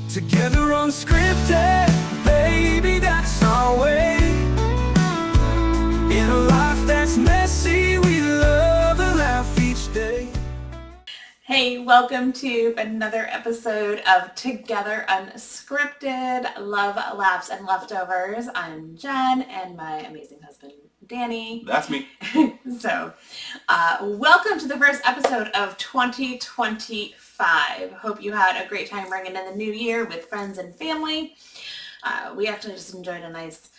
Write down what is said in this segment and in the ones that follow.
Together unscripted, baby, that's our way. In a life that's messy, we love and laugh each day. Hey, welcome to another episode of Together Unscripted, Love, Laughs, and Leftovers. I'm Jen and my amazing husband, Danny. That's me. So, welcome to the first episode of 2025. Hope you had a great time ringing in the new year with friends and family. We actually just enjoyed a nice,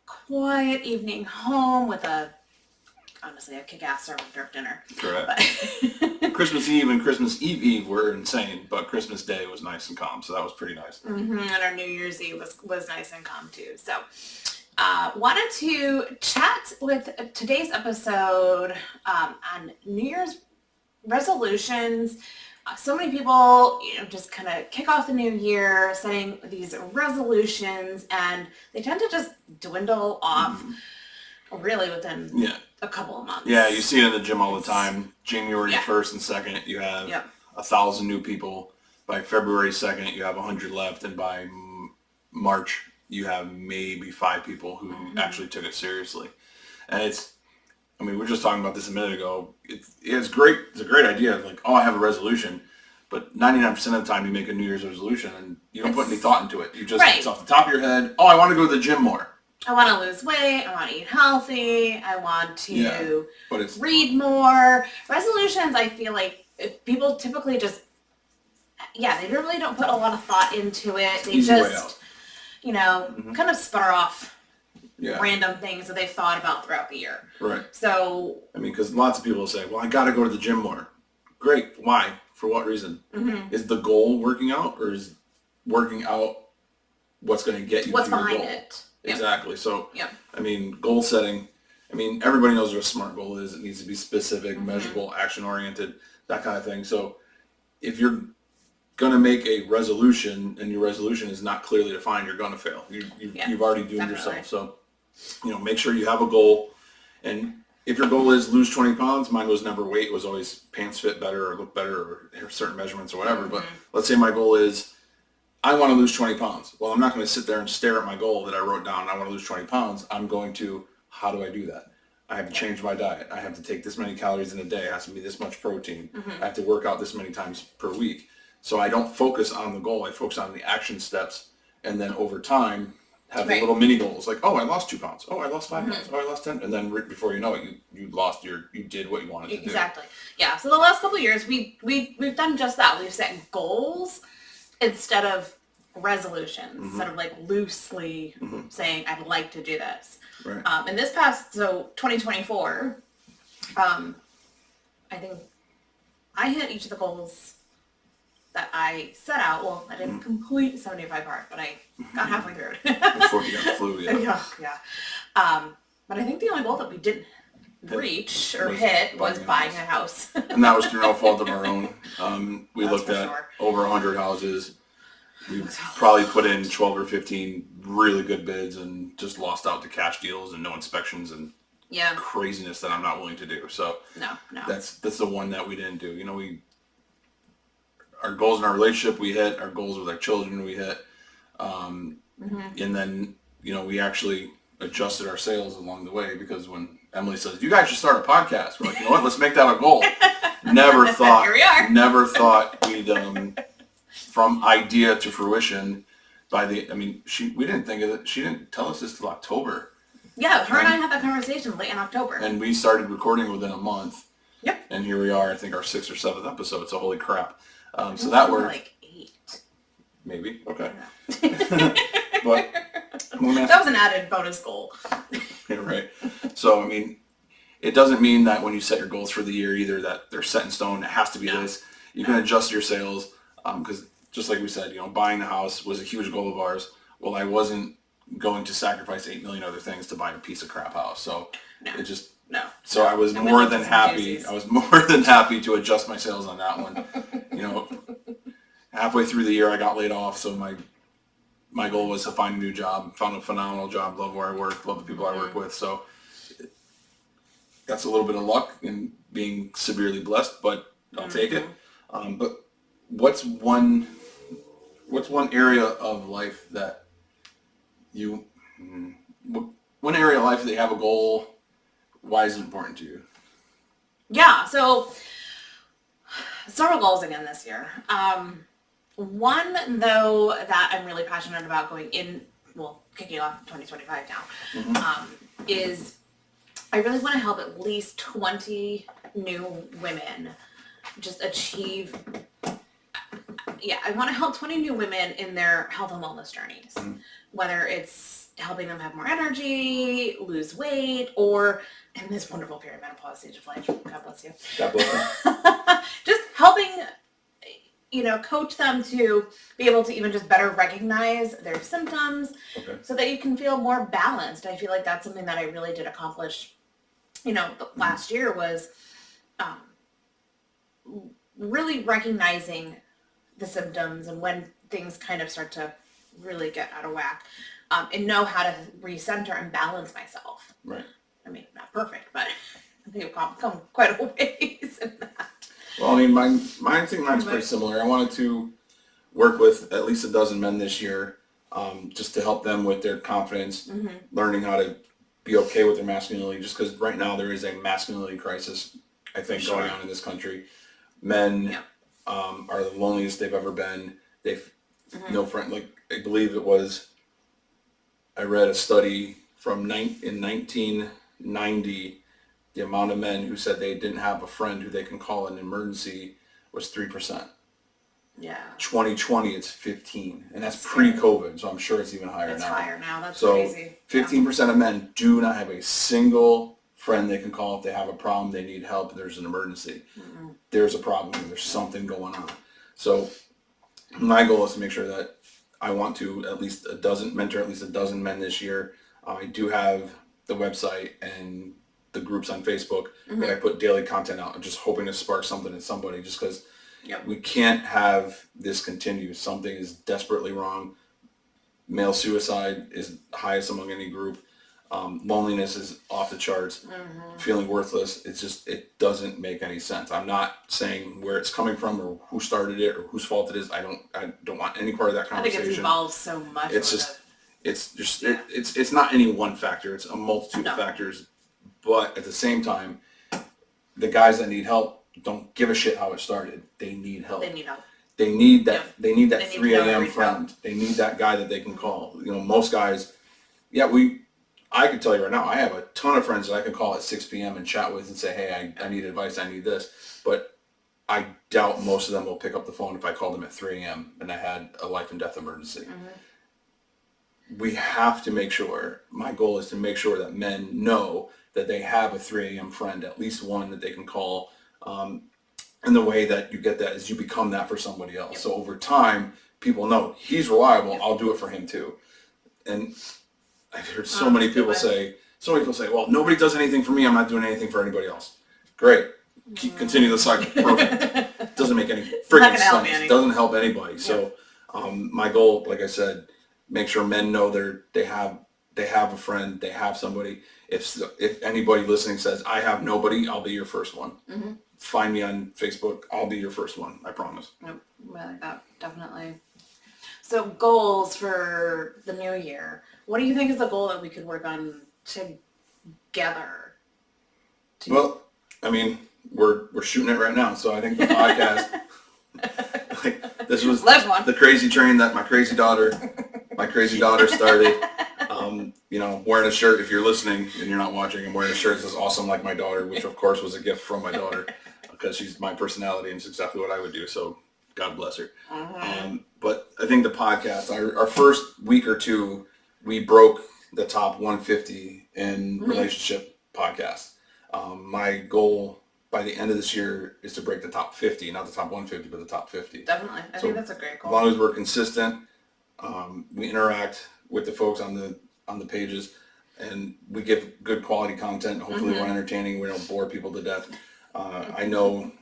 quiet evening home with honestly, a kick-ass hors d'oeuvre dinner. Correct. Christmas Eve and Christmas Eve were insane, but Christmas Day was nice and calm, so that was pretty nice. And our New Year's Eve was nice and calm too. So, wanted to chat with today's episode on New Year's resolutions. So many people, just kind of kick off the new year setting these resolutions, and they tend to just dwindle off really within a couple of months. Yeah, you see it in the gym all the time. January 1st and 2nd, you have 1,000 new people. By February 2nd, you have 100 left, and by March, you have maybe 5 people who actually took it seriously. And we were just talking about this a minute ago. It's great. It's a great idea. Like, I have a resolution. But 99% of the time you make a New Year's resolution and you don't put any thought into it. You just, it's off the top of your head. I want to go to the gym more. I want to lose weight. I want to eat healthy. I want to read more. Resolutions, I feel like people typically just, they really don't put a lot of thought into it. They just, kind of spur off random things that they've thought about throughout the year. Right. So, because lots of people say, well, I got to go to the gym more. Great. Why? For what reason? Is the goal working out, or is working out what's going to get you to your goal? What's behind it? Exactly. So, goal setting, everybody knows what a SMART goal is. It needs to be specific, measurable, action-oriented, that kind of thing. So if you're going to make a resolution and your resolution is not clearly defined, you're going to fail. You've already doomed yourself. So, make sure you have a goal. And if your goal is lose 20 pounds, mine was never weight. It was always pants fit better or look better or certain measurements or whatever. But let's say my goal is I want to lose 20 pounds. Well, I'm not going to sit there and stare at my goal that I wrote down. I want to lose 20 pounds. I'm going to, how do I do that? I have to change my diet. I have to take this many calories in a day. It has to be this much protein. I have to work out this many times per week. So I don't focus on the goal. I focus on the action steps. And then over time, have the little mini goals. Like, I lost 2 pounds. I lost 5 pounds. I lost 10. And then before you know it, you did what you wanted to do. Exactly. Yeah. So the last couple of years, we've done just that. We've set goals instead of resolutions, instead of like loosely saying I'd like to do this. Right. And this past 2024, I think I hit each of the goals that I set out. Well, I didn't complete 75 hard, but I got halfway through it. Before you got the flu, yeah. But I think the only goal that we didn't reach or hit was buying a house. And that was through no fault of our own. We looked at over 100 houses. We probably put in 12 or 15 really good bids and just lost out to cash deals and no inspections and craziness that I'm not willing to do. So no. That's the one that we didn't do. Our goals in our relationship we hit, our goals with our children we hit. And then, we actually adjusted our sales along the way, because when Emily says, you guys should start a podcast, we're like, you know what, let's make that a goal. Never thought we'd, from idea to fruition we didn't think of it. She didn't tell us this till October. Yeah, her and I had that conversation late in October. And we started recording within a month. Yep. And here we are, I think our 6th or 7th episode, so holy crap. So that worked. Like 8. Maybe. Okay. But that was an added bonus goal. Yeah, right. So, it doesn't mean that when you set your goals for the year either that they're set in stone. It has to be this. You can adjust your sales, because just like we said, buying the house was a huge goal of ours. Well, I wasn't going to sacrifice 8 million other things to buy a piece of crap house. So it just... No. So I was more than happy. I was more than happy to adjust my sales on that one. Halfway through the year, I got laid off. So my goal was to find a new job. Found a phenomenal job. Love where I work. Love the people I work with. So that's a little bit of luck in being severely blessed, but I'll take it. But what's one what's one area of life that one area of life that you have a goal? Why is it important to you? Yeah, so several goals again this year. One, though, that I'm really passionate about kicking off 2025 now, is I really want to help at least 20 new women just achieve, I want to help 20 new women in their health and wellness journeys, whether it's helping them have more energy, lose weight, or in this wonderful perimenopause stage of life. God bless you. God bless you. Just helping, coach them to be able to even just better recognize their symptoms so that you can feel more balanced. I feel like that's something that I really did accomplish, last year was really recognizing the symptoms and when things kind of start to really get out of whack, and know how to recenter and balance myself. Right. I mean, not perfect, but I think I've come quite a ways in that. Well, I mean, mine's pretty similar. I wanted to work with at least a dozen men this year, just to help them with their confidence, learning how to be okay with their masculinity, just because right now there is a masculinity crisis, I think, going on in this country. Men are the loneliest they've ever been. They've no friend. Like, I believe I read a study from in 1990, the amount of men who said they didn't have a friend who they can call in an emergency was 3%. Yeah. 2020, it's 15, and that's pre-COVID, so I'm sure it's even higher now. It's higher now. That's so crazy. 15% of men do not have a single friend they can call if they have a problem, they need help, there's an emergency. There's a problem, there's something going on. So my goal is to make sure that I want to mentor at least a dozen men this year. I do have the website and the groups on Facebook that I put daily content out. I'm just hoping to spark something in somebody, just because we can't have this continue. Something is desperately wrong. Male suicide is highest among any group. Loneliness is off the charts. Feeling worthless. It doesn't make any sense. I'm not saying where it's coming from or who started it or whose fault it is. I don't want any part of that conversation. I think it's evolved so much. It's not any one factor. It's a multitude of factors. But at the same time, the guys that need help don't give a shit how it started. They need help. They need help. They need that. They need that 3 a.m. friend. Help. They need that guy that they can call. Most guys. I can tell you right now, I have a ton of friends that I can call at 6 p.m. and chat with and say, hey, I need advice. I need this. But I doubt most of them will pick up the phone if I called them at 3 a.m. and I had a life and death emergency. We have to make sure. My goal is to make sure that men know that they have a 3 a.m. friend, at least one that they can call. And the way that you get that is you become that for somebody else. So over time, people know he's reliable. I'll do it for him too. And I've heard so many people say, well, nobody does anything for me. I'm not doing anything for anybody else. Great. Continue the cycle. Perfect. Doesn't make any freaking sense. It doesn't help anybody. So my goal, like I said, make sure men know they have a friend, they have somebody. If anybody listening says, I have nobody, I'll be your first one. Find me on Facebook. I'll be your first one. I promise. Yep. I like that. Definitely. So goals for the new year. What do you think is a goal that we could work on together? Well, I mean, we're shooting it right now. So I think the podcast, this was the crazy train that my crazy daughter started. Wearing a shirt, if you're listening and you're not watching, I'm wearing a shirt that says awesome like my daughter, which of course was a gift from my daughter because she's my personality and it's exactly what I would do. So God bless her. But I think the podcast, our first week or two, we broke the top 150 in relationship podcasts. My goal by the end of this year is to break the top 50, not the top 150, but the top 50. Definitely. I think that's a great goal. As long as we're consistent, we interact with the folks on the pages, and we give good quality content. Hopefully we're entertaining. We don't bore people to death. I know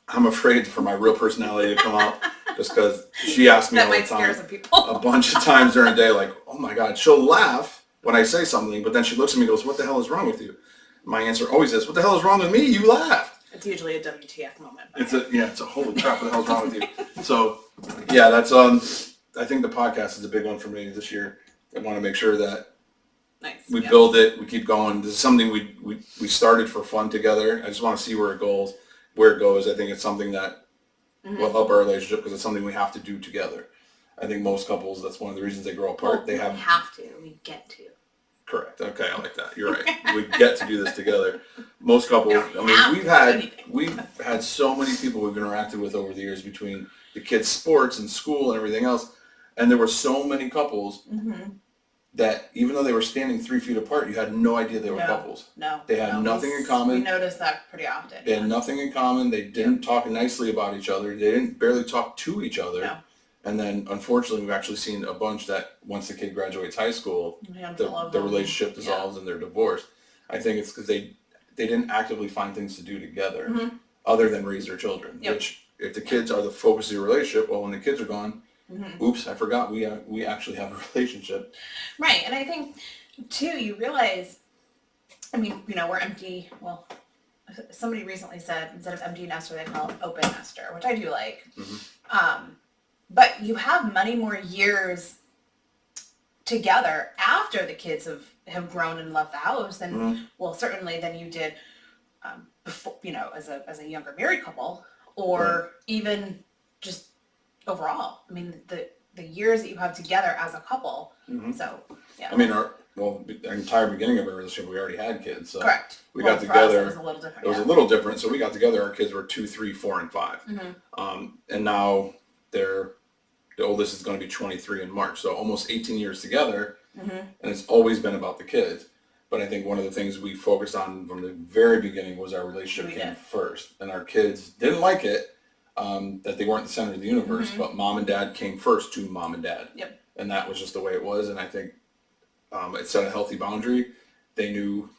I'm afraid for my real personality to come out just because she asks me all the time, a bunch of times during the day, like, oh my God, she'll laugh when I say something, but then she looks at me and goes, what the hell is wrong with you? My answer always is, what the hell is wrong with me? You laughed. It's usually a WTF moment. It's a holy crap, what the hell's wrong with you? So Yeah, that's I think the podcast is a big one for me this year. I want to make sure that we build it, we keep going. This is something we started for fun together. I just want to see where it goes. I think it's something that will help our relationship because it's something we have to do together. I think most couples, that's one of the reasons they grow apart. We get to. Correct. Okay, I like that. You're right. We get to do this together. Most couples, we've had so many people we've interacted with over the years between the kids' sports and school and everything else, and there were so many couples that even though they were standing 3 feet apart, you had no idea they were couples. No. They had nothing in common. We noticed that pretty often. They had nothing in common. They didn't talk nicely about each other. They didn't barely talk to each other. No. And then, unfortunately, we've actually seen a bunch that once the kid graduates high school, the relationship dissolves and they're divorced. I think it's because they didn't actively find things to do together other than raise their children. Which, if the kids are the focus of your relationship, well, when the kids are gone, oops, I forgot we actually have a relationship. Right, and I think, too, you realize, I mean, we're empty, well, somebody recently said, instead of empty nester, they call it open nester, which I do like. But you have many more years together after the kids have grown and left the house than, well, certainly than you did before, as a younger married couple, or even just overall. I mean, the years that you have together as a couple. So, yeah. I mean, the entire beginning of our relationship, we already had kids. So correct. We got together. It was a little different. It was a little different. So we got together. Our kids were 2, 3, 4, and 5. And now the oldest is going to be 23 in March. So almost 18 years together. And it's always been about the kids. But I think one of the things we focused on from the very beginning was our relationship came first. And our kids didn't like it, that they weren't the center of the universe, but mom and dad came first to mom and dad. And that was just the way it was. And I think it set a healthy boundary. They knew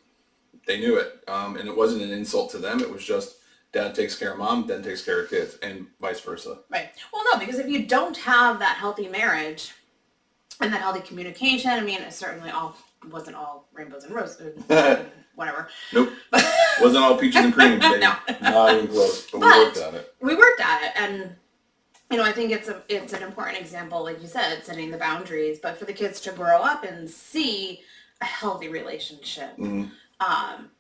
it. And it wasn't an insult to them. It was just dad takes care of mom, then takes care of kids, and vice versa. Right. Well, no, because if you don't have that healthy marriage and that healthy communication, I mean, it certainly wasn't all rainbows and roses, whatever. Nope. Wasn't all peaches and cream, baby. No. Not even close. But we worked at it. We worked at it, and I think it's an important example, like you said, setting the boundaries, but for the kids to grow up and see a healthy relationship,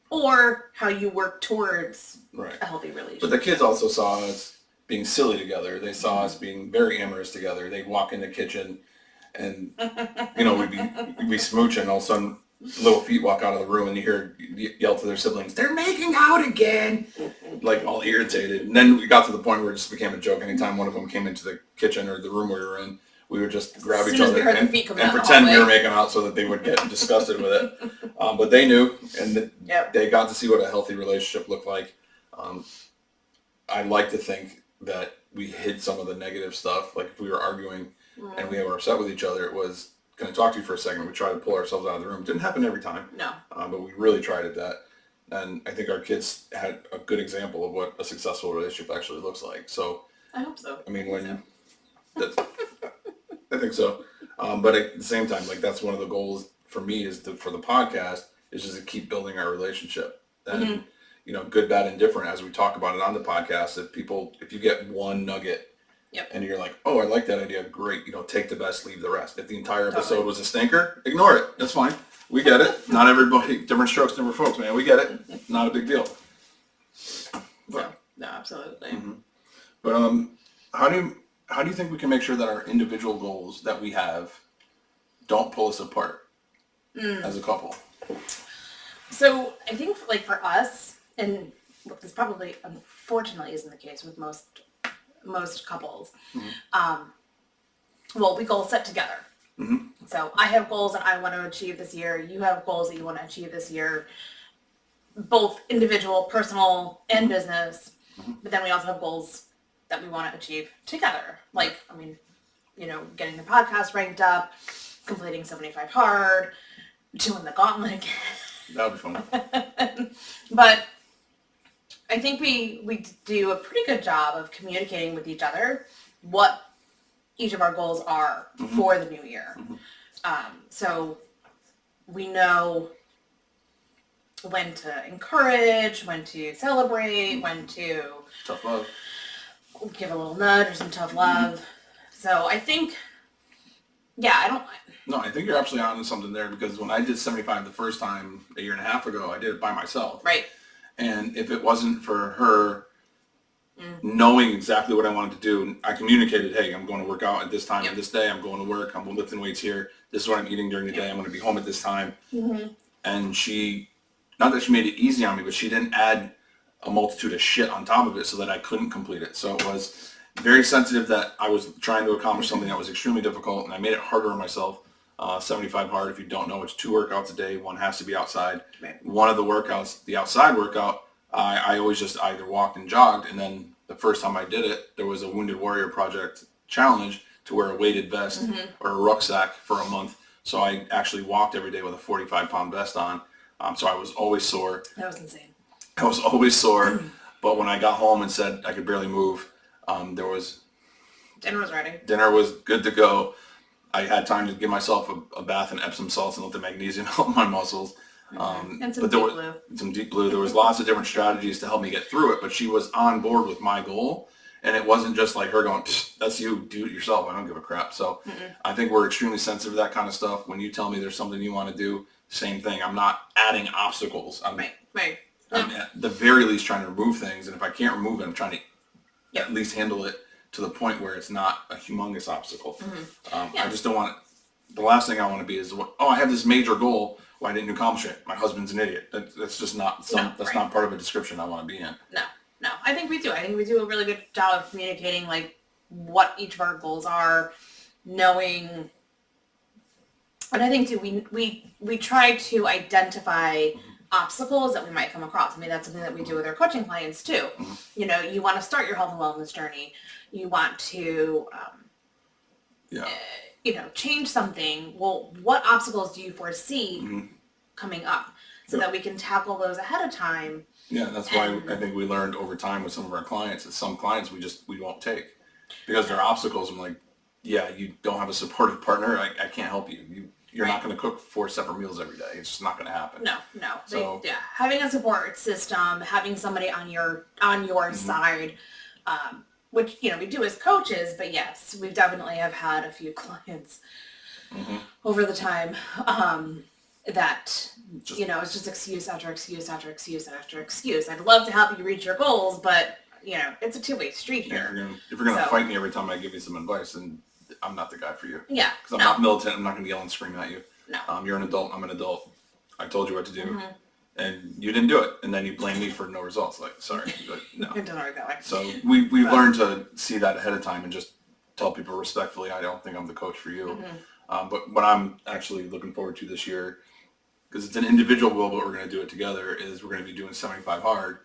or how you work towards a healtly relationship. But the kids also saw us being silly together. They saw us being very amorous together. They'd walk in the kitchen and, we'd be smooching. All of a sudden, little feet walk out of the room and you hear yell to their siblings, "They're making out again!" Like all irritated. And then we got to the point where it just became a joke. Anytime one of them came into the kitchen or the room we were in, we would just grab each other and pretend we were making out so that they would get disgusted with it. But they knew, and they got to see what a healthy relationship looked like. I like to think that we hid some of the negative stuff. Like if we were arguing and we were upset with each other, it was, "Can I talk to you for a second?" We tried to pull ourselves out of the room. It didn't happen every time. No. But we really tried at that. And I think our kids had a good example of what a successful relationship actually looks like. So I hope so. I mean, I think so. But at the same time, like that's one of the goals for me for the podcast is just to keep building our relationship. And, good, bad, and different, as we talk about it on the podcast, if you get one nugget and you're like, "Oh, I like that idea," great. Take the best, leave the rest. If the entire episode was a stinker, ignore it. That's fine. We get it. Not everybody, different strokes, different folks, man. We get it. Not a big deal. But, no, absolutely. But how do you think we can make sure that our individual goals that we have don't pull us apart as a couple? So I think like for us, and this probably unfortunately isn't the case with most couples, we goal set together. So I have goals that I want to achieve this year. You have goals that you want to achieve this year, both individual, personal, and business. But then we also have goals that we want to achieve together. Like, getting the podcast ranked up, completing 75 hard, doing the gauntlet again. That would be fun. But I think we do a pretty good job of communicating with each other what each of our goals are for the new year. So we know when to encourage, when to celebrate, when to tough love, give a little nudge or some tough love. So I think, I don't. No, I think you're absolutely onto something there, because when I did 75 the first time a year and a half ago, I did it by myself. Right. And if it wasn't for her knowing exactly what I wanted to do, I communicated, hey, I'm going to work out at this time and this day. I'm going to work. I'm lifting weights here. This is what I'm eating during the day. I'm going to be home at this time. And she, not that she made it easy on me, but she didn't add a multitude of shit on top of it so that I couldn't complete it. So it was very sensitive that I was trying to accomplish something that was extremely difficult, and I made it harder on myself. 75 hard, if you don't know, it's 2 workouts a day. One has to be outside. Right. One of the workouts, the outside workout, I always just either walked and jogged, and then the first time I did it, there was a Wounded Warrior Project challenge to wear a weighted vest or a rucksack for a month. So I actually walked every day with a 45-pound vest on. So I was always sore. That was insane. I was always sore. But when I got home and said I could barely move, dinner was ready. Dinner was good to go. I had time to give myself a bath in Epsom salts and let the magnesium help my muscles. And some but deep blue. Some deep blue. There was lots of different strategies to help me get through it, but she was on board with my goal. And it wasn't just like her going, that's you, do it yourself. I don't give a crap. So I think we're extremely sensitive to that kind of stuff. When you tell me there's something you want to do, same thing. I'm not adding obstacles. I'm at the very least trying to remove things. And if I can't remove it, I'm trying to at least handle it to the point where it's not a humongous obstacle. I just don't want it. The last thing I want to be is, I have this major goal. Why didn't you accomplish it? My husband's an idiot. That's just not that's not part of a description I want to be in. No, I think we do. I think we do a really good job of communicating like what each of our goals are, knowing. And I think too, we try to identify obstacles that we might come across. I mean, that's something that we do with our coaching clients too. You know, you want to start your health and wellness journey. You want to, change something. Well, what obstacles do you foresee coming up so that we can tackle those ahead of time? Yeah, that's why I think we learned over time with some of our clients that some clients we won't take because they're obstacles. I'm like, you don't have a supportive partner. I can't help you. You're not going to cook 4 separate meals every day. It's just not going to happen. No. So, having a support system, having somebody on your side, which we do as coaches. But yes, we definitely have had a few clients over the time that it's just excuse after excuse after excuse after excuse. I'd love to help you reach your goals, but it's a 2-way street here. If you're going to fight me every time I give you some advice, then I'm not the guy for you. Yeah. Because I'm not militant. I'm not going to yell and scream at you. No. You're an adult. I'm an adult. I told you what to do. And you didn't do it. And then you blame me for no results. Like, sorry. But no. It doesn't work that way. So we've learned to see that ahead of time and just tell people respectfully, I don't think I'm the coach for you. But what I'm actually looking forward to this year, because it's an individual goal, but we're going to do it together, is we're going to be doing 75 hard.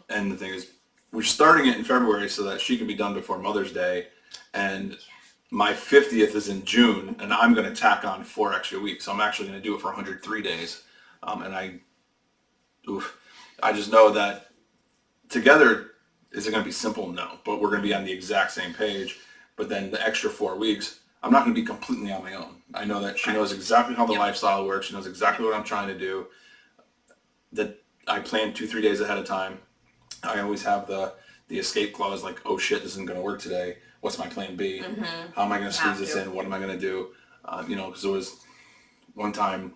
And the thing is, we're starting it in February so that she can be done before Mother's Day. And my 50th is in June, and I'm going to tack on 4 extra weeks. So I'm actually going to do it for 103 days. And I just know that together, is it going to be simple? No. But we're going to be on the exact same page. But then the extra 4 weeks, I'm not going to be completely on my own. I know that she knows exactly how the lifestyle works. She knows exactly what I'm trying to do. That I plan 2-3 days ahead of time. I always have the escape clause, like, oh shit, this isn't going to work today. What's my plan B? How am I going to squeeze this in? What am I going to do? Because there was one time,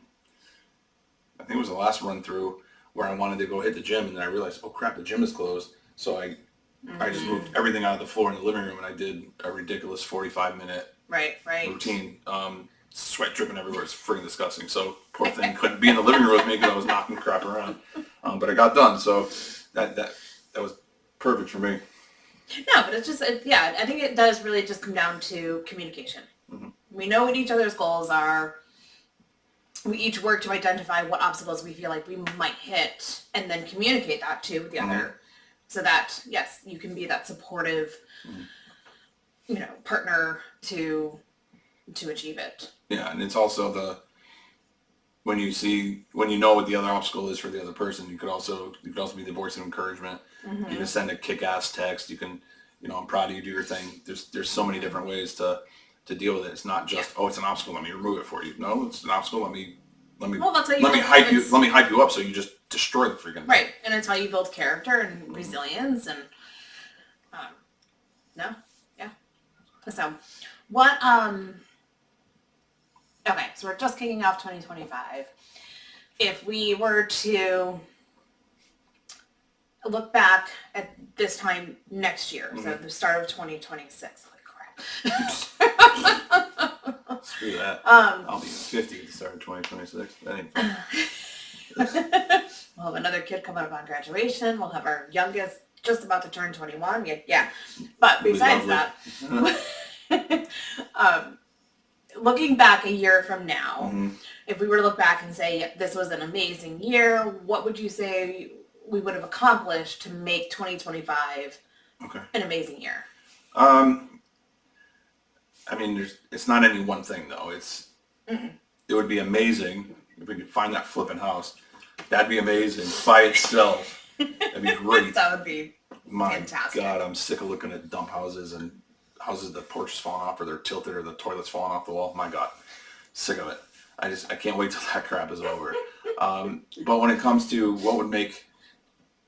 I think it was the last run through, where I wanted to go hit the gym, and then I realized, oh crap, the gym is closed. So I just moved everything out of the floor in the living room, and I did a ridiculous 45-minute routine. Sweat dripping everywhere. It's freaking disgusting. So poor thing couldn't be in the living room with me because I was knocking crap around. But I got done. So that was perfect for me. No, but it's just, I think it does really just come down to communication. We know what each other's goals are. We each work to identify what obstacles we feel like we might hit and then communicate that to the other so that, yes, you can be that supportive, partner to achieve it. Yeah, and it's also when you know what the other obstacle is for the other person, you could also be the voice of encouragement. You can send a kick-ass text. You can, I'm proud of you, do your thing. There's so many different ways to deal with it. It's not just, it's an obstacle, let me remove it for you. No, it's an obstacle, let me hype you up so you just destroy the freaking thing. Right, and it's how you build character and resilience and So what, okay, so we're just kicking off 2025. If we were to look back at this time next year, so the start of 2026, holy crap. Screw that. I'll be 50 at the start of 2026. That ain't fun. We'll have another kid coming up on graduation. We'll have our youngest just about to turn 21. Yeah. But besides that, looking back a year from now, if we were to look back and say, this was an amazing year, what would you say we would have accomplished to make 2025 an amazing year? I mean, it's not any one thing though. It would be amazing if we could find that flipping house. That'd be amazing by itself. That'd be great. That would be fantastic. God, I'm sick of looking at dump houses and houses the porch is falling off or they're tilted or the toilet's falling off the wall. My God, sick of it. I can't wait till that crap is over. But when it comes to what would make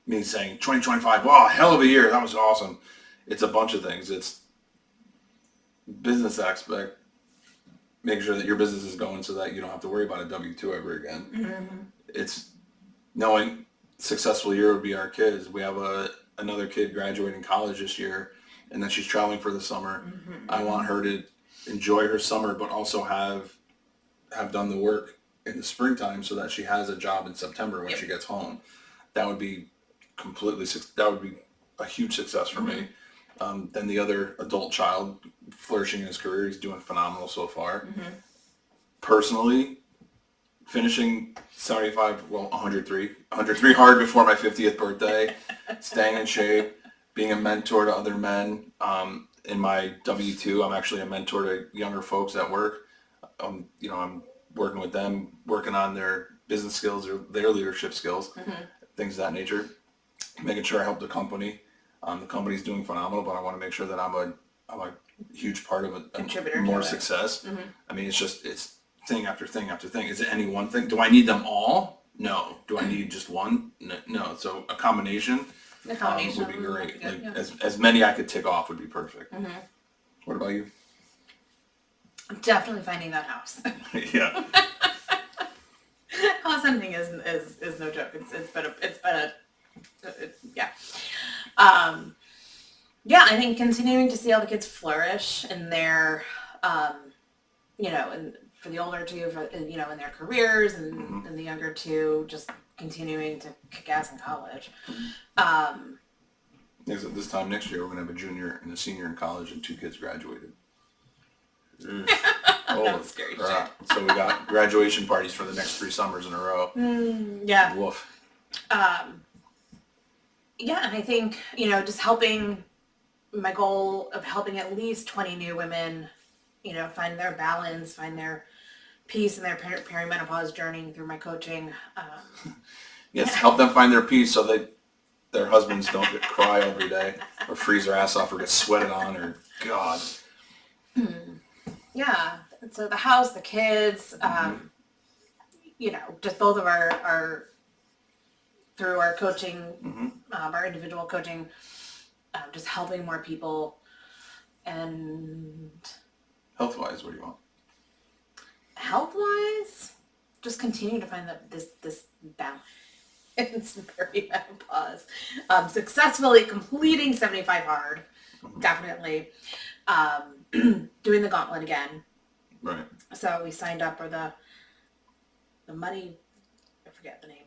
me saying 2025, wow, hell of a year, that was awesome. It's a bunch of things. It's business aspect, making sure that your business is going so that you don't have to worry about a W-2 ever again. It's knowing successful year would be our kids. We have another kid graduating college this year, and then she's traveling for the summer. I want her to enjoy her summer, but also have done the work in the springtime so that she has a job in September when she gets home. That would be a huge success for me. Then the other adult child flourishing in his career, he's doing phenomenal so far. Personally, finishing 103 hard before my 50th birthday, staying in shape, being a mentor to other men. In my W-2, I'm actually a mentor to younger folks at work. I'm working with them, working on their business skills or their leadership skills, things of that nature. Making sure I help the company. The company's doing phenomenal, but I want to make sure that I'm a huge part of more success. I mean, it's thing after thing after thing. Is it any one thing? Do I need them all? No. Do I need just one? No. So a combination would be great. Like, as many I could tick off would be perfect. What about you? Definitely finding that house. Yeah. House hunting is no joke. It's been a yeah, I think continuing to see all the kids flourish in their, and for the older two, in their careers, and the younger two just continuing to kick ass in college. This time next year, we're going to have a junior and a senior in college, and 2 kids graduated. That's scary shit. So we got graduation parties for the next 3 summers in a row. Yeah. Woof. Yeah, and I think, just helping, my goal of helping at least 20 new women, find their balance, find their peace in their perimenopause journey through my coaching. Yes, help them find their peace so that their husbands don't cry every day or freeze their ass off or get sweated on or God. Yeah, so the house, the kids, just both of our through our coaching, our individual coaching, just helping more people. And health-wise, what do you want? Health-wise, just continue to find this balance in perimenopause. Successfully completing 75 hard, definitely. Doing the gauntlet again. Right. So we signed up for the money, I forget the name.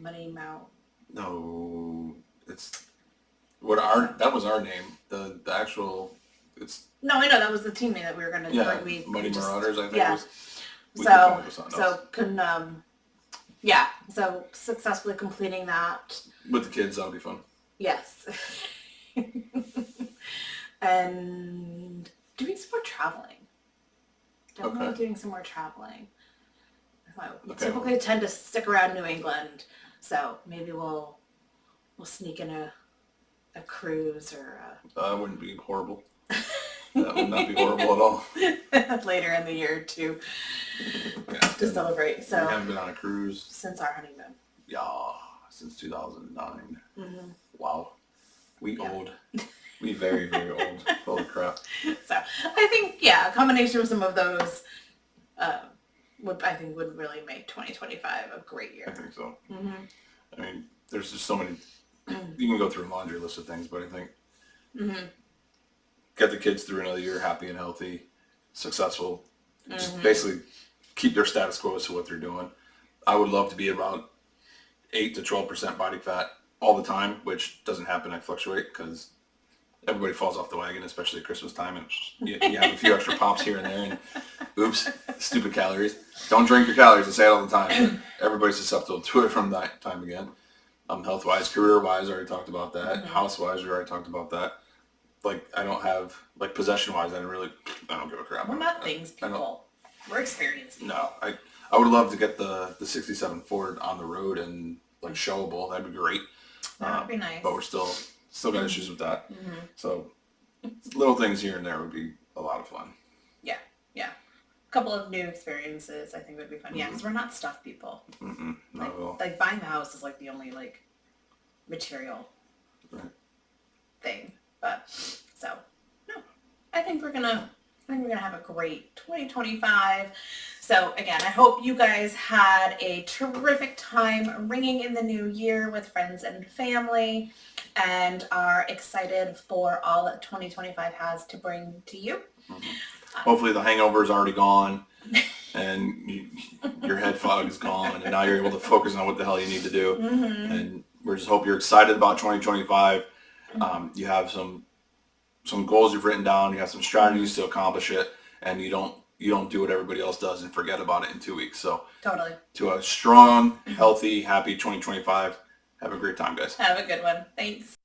Money Mount. No, that was our name. The actual, it's. No, I know, that was the team name that we were going to. Yeah, Money Marauders, I think. Yeah. So successfully completing that. With the kids, that'll be fun. Yes. And doing some more traveling. Definitely doing some more traveling. We typically tend to stick around New England, so maybe we'll sneak in a cruise or that wouldn't be horrible. That would not be horrible at all. Later in the year to celebrate. So we haven't been on a cruise since our honeymoon. Yeah, since 2009. Wow, we old. We very, very old. Holy crap. So I think, yeah, a combination of some of those would really make 2025 a great year. I think so. Mm-hmm. I mean, there's just so many, you can go through a laundry list of things, but I think get the kids through another year happy and healthy, successful, just basically keep their status quo as to what they're doing. I would love to be about 8 to 12% body fat all the time, which doesn't happen. I fluctuate because everybody falls off the wagon, especially at Christmas time, and you have a few extra pops here and there, and oops, stupid calories. Don't drink your calories. I say it all the time. But everybody's susceptible to it from that time again. Health-wise, career-wise, I already talked about that. House-wise, we already talked about that. Like, I don't have, like, possession-wise, I don't give a crap. We're not things people. We're experienced people. No, I would love to get the 67 Ford on the road and, like, showable. That'd be great. That would be nice. But we're still got issues with that. So little things here and there would be a lot of fun. Yeah. A couple of new experiences I think would be fun. Yeah, because we're not stuff people. Not at all. Like buying the house is like the only like material thing. But so no, I think we're gonna have a great 2025. So again, I hope you guys had a terrific time ringing in the new year with friends and family and are excited for all that 2025 has to bring to you. Hopefully the hangover is already gone and your head fog is gone and now you're able to focus on what the hell you need to do. And we just hope you're excited about 2025. You have some goals you've written down, you have some strategies to accomplish it, and you don't do what everybody else does and forget about it in 2 weeks. So Totally. To a strong, healthy, happy 2025. Have a great time, guys. Have a good one. Thanks.